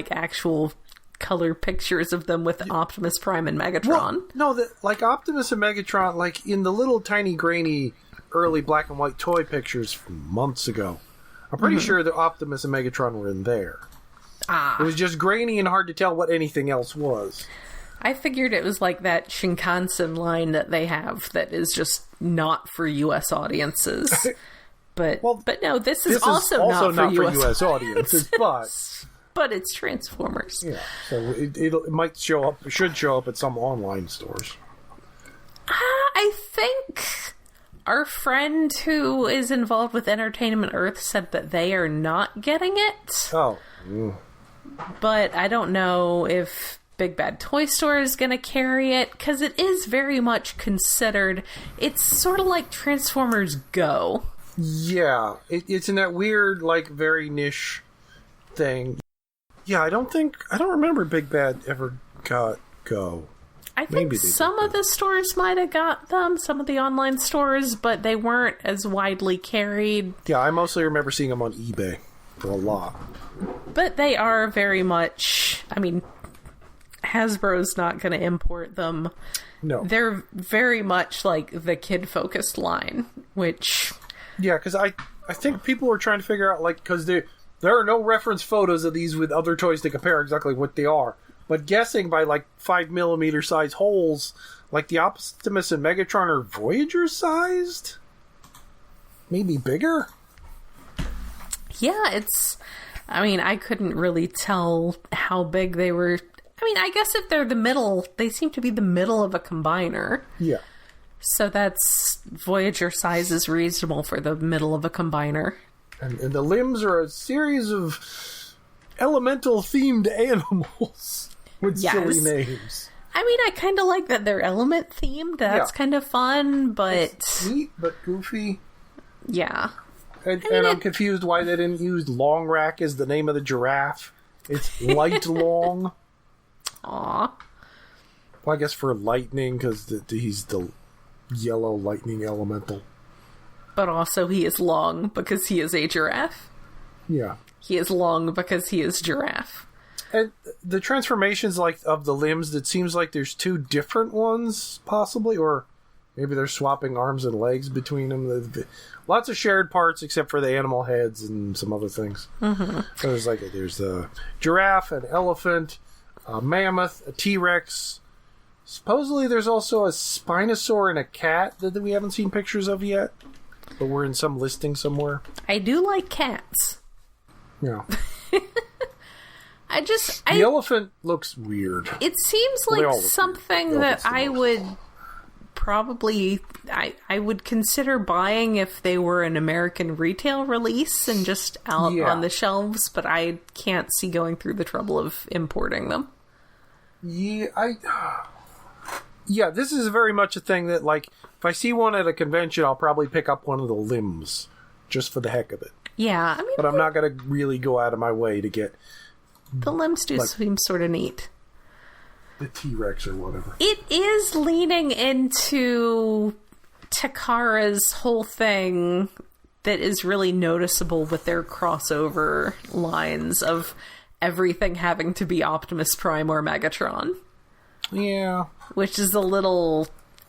Speaker 1: actual color pictures of them with Optimus Prime and Megatron.
Speaker 2: Well, no, Optimus and Megatron, in the little tiny grainy early black and white toy pictures from months ago. I'm pretty sure that Optimus and Megatron were in there. It was just grainy and hard to tell what anything else was.
Speaker 1: I figured it was like that Shinkansen line that they have that is just not for U.S. audiences. But no, this is also not for U.S.
Speaker 2: audiences.
Speaker 1: But it's Transformers.
Speaker 2: Yeah, so it might should show up at some online stores.
Speaker 1: I think our friend who is involved with Entertainment Earth said that they are not getting it.
Speaker 2: Oh.
Speaker 1: But I don't know if Big Bad Toy Store is going to carry it, because it is very much considered. It's sort of like Transformers Go.
Speaker 2: Yeah, it's in that weird, very niche thing. Yeah, I don't remember Big Bad ever got Go.
Speaker 1: I think some of the stores might have got them, some of the online stores, but they weren't as widely carried.
Speaker 2: Yeah, I mostly remember seeing them on eBay for a lot.
Speaker 1: But they are very much, I mean, Hasbro's not going to import them.
Speaker 2: No.
Speaker 1: They're very much like the kid-focused line, which...
Speaker 2: Yeah, because I think people were trying to figure out, like, because there are no reference photos of these with other toys to compare exactly what they are. But guessing by, like, 5mm size holes, like the Optimus and Megatron are Voyager-sized? Maybe bigger?
Speaker 1: Yeah, it's... I mean, I couldn't really tell how big they were. I mean, I guess if they're the middle, they seem to be the middle of a combiner.
Speaker 2: Yeah.
Speaker 1: So that's... Voyager size is reasonable for the middle of a combiner.
Speaker 2: And the limbs are a series of elemental-themed animals with silly names.
Speaker 1: I mean, I kind of like that they're element-themed. That's kind of fun, but...
Speaker 2: It's neat, but goofy.
Speaker 1: Yeah.
Speaker 2: And I'm confused why they didn't use Long Rack as the name of the giraffe. It's Light Long.
Speaker 1: Aw.
Speaker 2: Well, I guess for lightning, because he's the yellow lightning elemental.
Speaker 1: But also he is long because he is a giraffe.
Speaker 2: Yeah.
Speaker 1: He is long because he is giraffe.
Speaker 2: And the transformations of the limbs, it seems like there's two different ones, possibly, or maybe they're swapping arms and legs between them. Lots of shared parts, except for the animal heads and some other things. Mm-hmm. So there's a giraffe, an elephant, a mammoth, a T-Rex. Supposedly there's also a Spinosaur and a cat that we haven't seen pictures of yet, but we're in some listing somewhere.
Speaker 1: I do like cats.
Speaker 2: Yeah.
Speaker 1: The
Speaker 2: elephant looks weird.
Speaker 1: It seems like something that I would probably... I would consider buying if they were an American retail release and just out on the shelves, but I can't see going through the trouble of importing them.
Speaker 2: Yeah, this is very much a thing that, like, if I see one at a convention, I'll probably pick up one of the limbs, just for the heck of it.
Speaker 1: Yeah, I mean...
Speaker 2: But I'm not going to really go out of my way to get...
Speaker 1: The limbs do seem sort of neat.
Speaker 2: The T-Rex or whatever.
Speaker 1: It is leaning into Takara's whole thing that is really noticeable with their crossover lines of everything having to be Optimus Prime or Megatron.
Speaker 2: Yeah.
Speaker 1: Which is a little...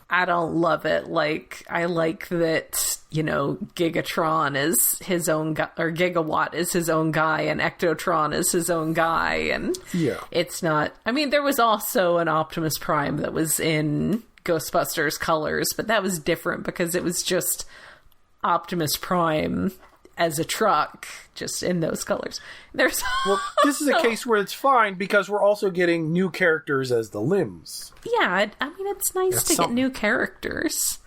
Speaker 1: I don't love it. Like, I like that, Gigatron is his own guy, or Gigawatt is his own guy, and Ectotron is his own guy, and it's not... I mean, there was also an Optimus Prime that was in Ghostbusters colors, but that was different because it was just Optimus Prime as a truck, just in those colors.
Speaker 2: Well, this is a case where it's fine because we're also getting new characters as the limbs.
Speaker 1: Yeah, I mean, it's nice to get new characters.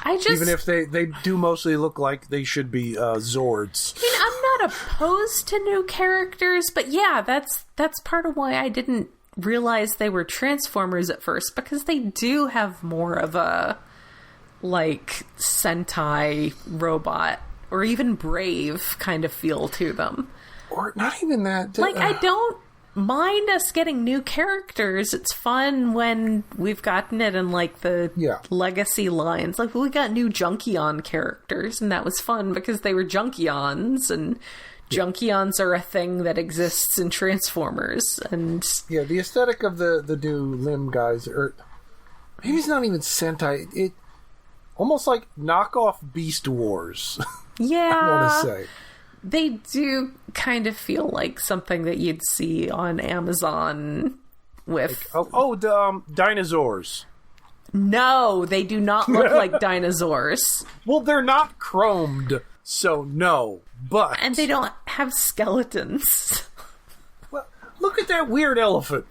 Speaker 2: Even if they do mostly look like they should be Zords.
Speaker 1: I mean, I'm not opposed to new characters, but yeah, that's part of why I didn't realize they were Transformers at first, because they do have more of a, like, Sentai robot or even Brave kind of feel to them.
Speaker 2: Or not even that.
Speaker 1: Like, I don't mind us getting new characters. It's fun when we've gotten it in, like, the legacy lines. Like, we got new Junkion characters, and that was fun because they were Junkions, and Junkions are a thing that exists in Transformers. And
Speaker 2: yeah, the aesthetic of the new limb guys are... Maybe it's not even Sentai. It almost like knockoff Beast Wars.
Speaker 1: Yeah.
Speaker 2: I want to say.
Speaker 1: They do kind of feel like something that you'd see on Amazon with...
Speaker 2: the dinosaurs.
Speaker 1: No, they do not look like dinosaurs.
Speaker 2: Well, they're not chromed, so no, but...
Speaker 1: And they don't have skeletons.
Speaker 2: Well, look at that weird elephant.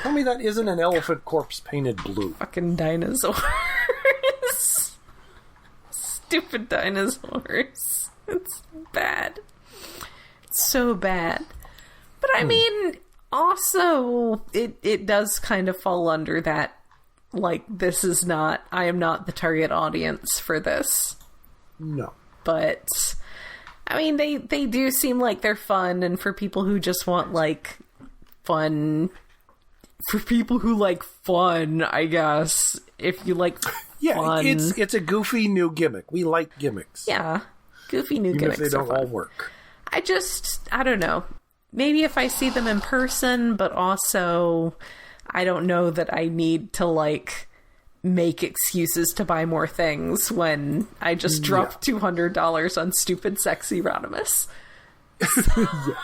Speaker 2: Tell me that isn't an elephant corpse painted blue.
Speaker 1: Fucking dinosaurs. Stupid dinosaurs. It's bad. It's so bad. But I mean, also, it does kind of fall under that, like, I am not the target audience for this.
Speaker 2: No.
Speaker 1: But, I mean, they do seem like they're fun, and for people who just want, like, fun for people who like fun, I guess. If you like fun.
Speaker 2: It's a goofy new gimmick. We like gimmicks.
Speaker 1: Yeah, goofy new
Speaker 2: Even
Speaker 1: gimmicks
Speaker 2: if they don't
Speaker 1: are fun.
Speaker 2: all work.
Speaker 1: I don't know. Maybe if I see them in person, but also I don't know that I need to, like, make excuses to buy more things when I just dropped $200 on stupid sexy Rodimus.
Speaker 2: Yes.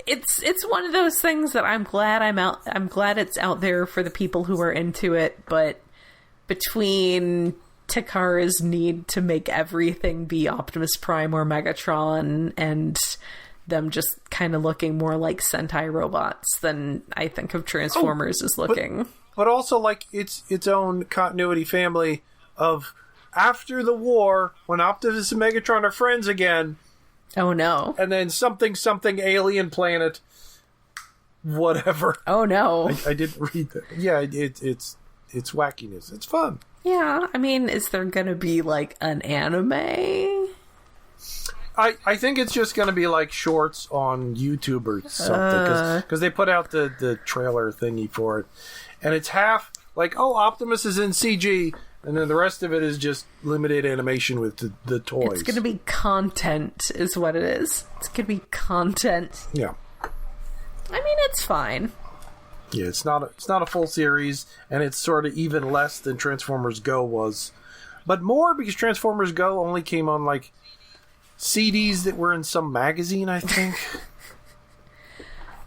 Speaker 1: It's one of those things that I'm glad it's out there for the people who are into it, but between Takara's need to make everything be Optimus Prime or Megatron and them just kind of looking more like Sentai robots than I think of Transformers as looking.
Speaker 2: But also, like, its own continuity family of after the war, when Optimus and Megatron are friends again.
Speaker 1: Oh, no.
Speaker 2: And then something alien planet, whatever.
Speaker 1: Oh, no.
Speaker 2: I didn't read that. Yeah, it's wackiness. It's fun.
Speaker 1: Yeah, I mean, is there going to be, like, an anime?
Speaker 2: I think it's just going to be, like, shorts on YouTube or something. Because they put out the trailer thingy for it. And it's half, like, Optimus is in CG, and then the rest of it is just limited animation with the toys.
Speaker 1: It's going to be content, is what it is. It's going to be content.
Speaker 2: Yeah.
Speaker 1: I mean, it's fine.
Speaker 2: Yeah, it's not a full series, and it's sort of even less than Transformers Go was. But more, because Transformers Go only came on, like, CDs that were in some magazine, I think.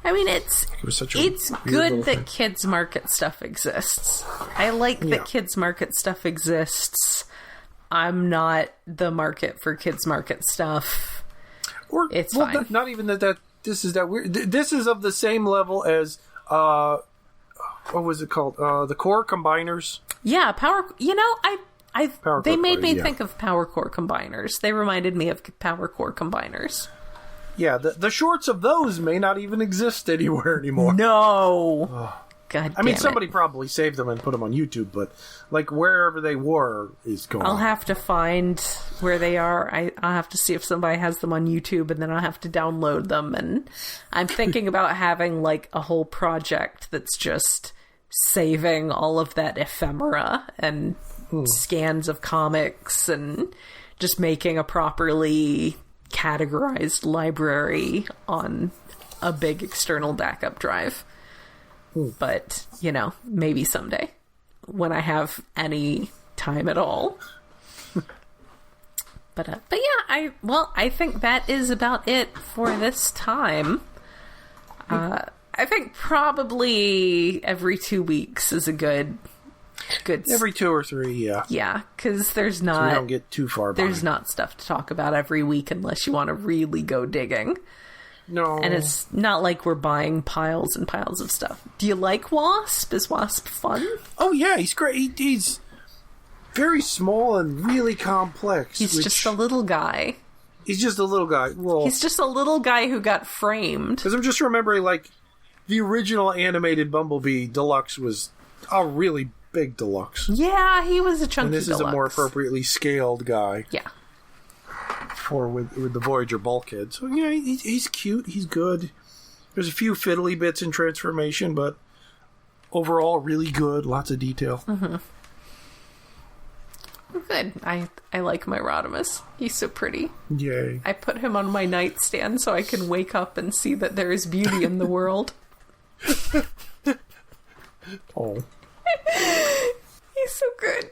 Speaker 1: I mean, it's good that Kids Market stuff exists. I like that Kids Market stuff exists. I'm not the market for Kids Market stuff. It's fine.
Speaker 2: Not even that this is that weird. This is of the same level as what was it called? The Core Combiners.
Speaker 1: Yeah, Power. You know, they made me think of Power Core Combiners. They reminded me of Power Core Combiners.
Speaker 2: Yeah, the shorts of those may not even exist anywhere anymore.
Speaker 1: No. God damn it.
Speaker 2: Somebody probably saved them and put them on YouTube, but, like, wherever they were is gone.
Speaker 1: I'll have to find where they are. I'll have to see if somebody has them on YouTube, and then I'll have to download them. And I'm thinking about having, like, a whole project that's just saving all of that ephemera and scans of comics and just making a properly categorized library on a big external backup drive. But, you know, maybe someday when I have any time at all. But yeah, I think that is about it for this time. I think probably every 2 weeks is a good
Speaker 2: every 2 or 3, yeah.
Speaker 1: Yeah, because there's not...
Speaker 2: So we don't get too far behind.
Speaker 1: There's not stuff to talk about every week unless you want to really go digging.
Speaker 2: No.
Speaker 1: And it's not like we're buying piles and piles of stuff. Do you like Wasp? Is Wasp fun?
Speaker 2: Oh, yeah, he's great. He's very small and really complex.
Speaker 1: He's just a little guy.
Speaker 2: He's just a little guy. Well,
Speaker 1: he's just a little guy who got framed.
Speaker 2: Because I'm just remembering, like, the original animated Bumblebee Deluxe was a really big deluxe.
Speaker 1: Yeah, he was a chunky
Speaker 2: And this
Speaker 1: deluxe.
Speaker 2: is a more appropriately scaled guy.
Speaker 1: Yeah.
Speaker 2: With the Voyager bulkhead. So, yeah, he's cute. He's good. There's a few fiddly bits in transformation, but overall, really good. Lots of detail.
Speaker 1: Mm-hmm. Good. I like my Rodimus. He's so pretty.
Speaker 2: Yay.
Speaker 1: I put him on my nightstand so I can wake up and see that there is beauty in the world.
Speaker 2: Oh.
Speaker 1: He's so good.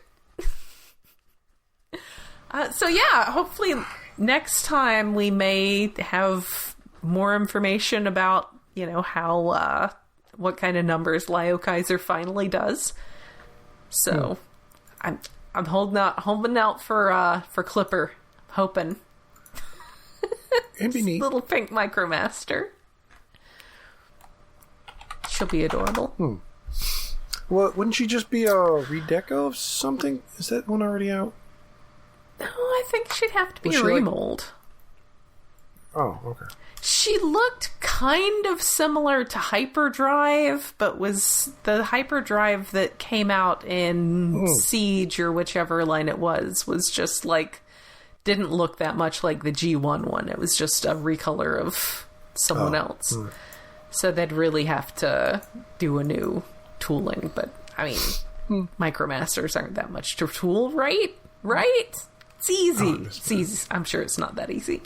Speaker 1: So yeah, hopefully next time we may have more information about, you know, how what kind of numbers Lio Kaiser finally does. So I'm holding out for Clipper, hoping.
Speaker 2: It'd be neat.
Speaker 1: Little pink Micromaster. She'll be adorable.
Speaker 2: Well, wouldn't she just be a redeco of something? Is that one already out?
Speaker 1: No, I think she'd have to be a remold.
Speaker 2: Oh, okay.
Speaker 1: She looked kind of similar to Hyperdrive, but was the Hyperdrive that came out in Siege or whichever line it was just like, didn't look that much like the G1 one. It was just a recolor of someone else. So they'd really have to do a new tooling. But, I mean, MicroMasters aren't that much to tool, right? Right? It's easy. It's easy. I'm sure it's not that easy.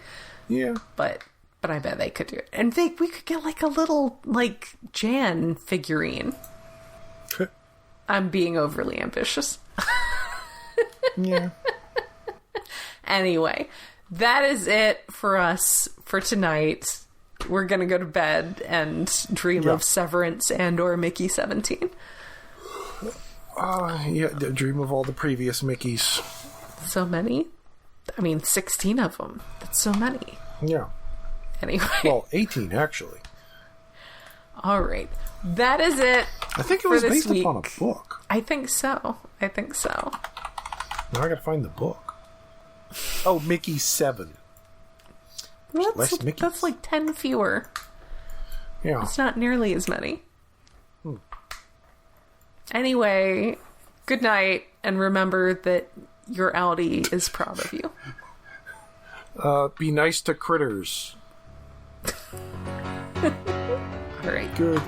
Speaker 2: Yeah.
Speaker 1: But I bet they could do it. And we could get like a little, like, Jan figurine. I'm being overly ambitious.
Speaker 2: Yeah.
Speaker 1: Anyway, that is it for us for tonight. We're going to go to bed and dream of Severance and or Mickey 17.
Speaker 2: Yeah, dream of all the previous Mickeys.
Speaker 1: So many? I mean, 16 of them. That's so many.
Speaker 2: Yeah.
Speaker 1: Anyway.
Speaker 2: Well, 18, actually.
Speaker 1: All right. That is it.
Speaker 2: I think it was based upon a book.
Speaker 1: I think so.
Speaker 2: Now I gotta find the book. Oh, Mickey 7. Less Mickeys.
Speaker 1: That's like 10 fewer.
Speaker 2: Yeah.
Speaker 1: It's not nearly as many. Anyway, good night, and remember that your Audi is proud of you.
Speaker 2: Be nice to critters.
Speaker 1: All right.
Speaker 2: Good.